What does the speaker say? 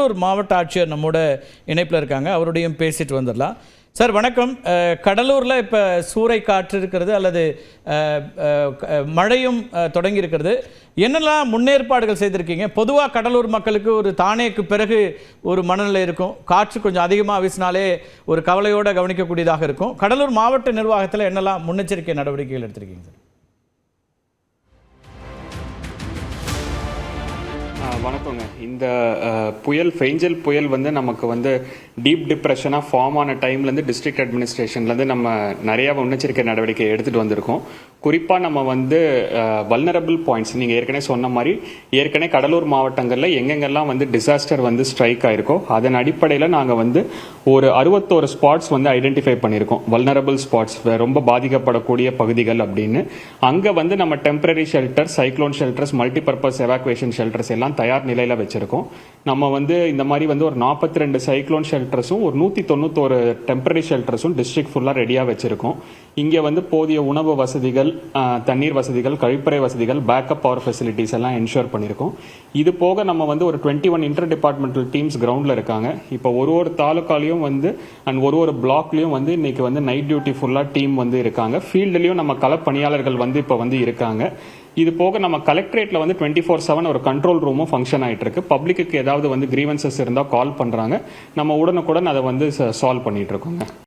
கடலூர் மாவட்ட ஆட்சியர் நம்மோட இணைப்பில் இருக்காங்க, அவருடையும் பேசிட்டு வந்துடலாம். சார் வணக்கம். கடலூரில் இப்போ சூறை காற்று இருக்கிறது அல்லது மழையும் தொடங்கி இருக்கிறது. என்னெல்லாம் முன்னேற்பாடுகள் செய்திருக்கீங்க? பொதுவாக கடலூர் மக்களுக்கு ஒரு தானேக்கு பிறகு ஒரு மனநிலை இருக்கும், காற்று கொஞ்சம் அதிகமாக வீசினாலே ஒரு கவலையோடு கவனிக்கக்கூடியதாக இருக்கும். கடலூர் மாவட்ட நிர்வாகத்தில் என்னெல்லாம் முன்னெச்சரிக்கை நடவடிக்கைகள் எடுத்திருக்கீங்க சார்? வணக்கங்க. இந்த புயல் ஃபெஞ்சல் புயல் நமக்கு டீப் டிப்ரெஷனாக ஃபார்ம் ஆன டைம்லேருந்து டிஸ்ட்ரிக்ட் அட்மினிஸ்ட்ரேஷன்லேருந்து நம்ம நிறையா முன்னெச்சரிக்கை நடவடிக்கை எடுத்துகிட்டு வந்திருக்கோம். குறிப்பாக நம்ம வல்னரபிள் பாயிண்ட்ஸ் நீங்கள் ஏற்கனவே சொன்ன மாதிரி ஏற்கனவே கடலூர் மாவட்டங்களில் எங்கெங்கெல்லாம் டிசாஸ்டர் ஸ்ட்ரைக் ஆயிருக்கோ அதன் அடிப்படையில் நாங்கள் ஒரு 61 ஸ்பாட்ஸ் ஐடென்டிஃபை பண்ணியிருக்கோம். வல்னரபிள் ஸ்பாட்ஸ், ரொம்ப பாதிக்கப்படக்கூடிய பகுதிகள் அப்படின்னு. அங்கே நம்ம temporary shelter, cyclone shelters, multipurpose evacuation shelters எல்லாம் தயார் நிலையில் வச்சிருக்கோம். நம்ம இந்த மாதிரி ஒரு 42 சைக்ளோன் ஷெல்டர்ஸும் ஒரு 191 டெம்பரரி ஷெல்டர்ஸும் டிஸ்ட்ரிக்ட் ஃபுல்லாக ரெடியாக வச்சிருக்கோம். இங்கே போதிய உணவு வசதிகள், தண்ணீர் வசதிகள், கழிப்பறை வசதிகள், பேக்கப் பவர் ஃபெசிலிட்டிஸ் எல்லாம் என்ஷூர் பண்ணியிருக்கோம். இது போக நம்ம ஒரு 21 இன்டர் டிபார்ட்மெண்டல் டீம்ஸ் கிரவுண்டில் இருக்காங்க. இப்போ ஒரு தாலுக்காலையும் அண்ட் ஒரு பிளாக்லையும் இன்னைக்கு நைட் டியூட்டி ஃபுல்லாக டீம் இருக்காங்க. ஃபீல்டுலையும் நம்ம களப்பணியாளர்கள் இப்போ இருக்காங்க. இது போக நம்ம கலெக்டரேட்ல 24/7 ஒரு கண்ட்ரோல் ரூமும் ஃபங்க்ஷன் ஆகிட்டு இருக்கு. பப்ளிக்கு ஏதாவது கிரீவன்சஸ் இருந்தால் கால் பண்ணுறாங்க. நம்ம உடனுக்குடன் அதை சால்வ் பண்ணிட்டு இருக்கோங்க.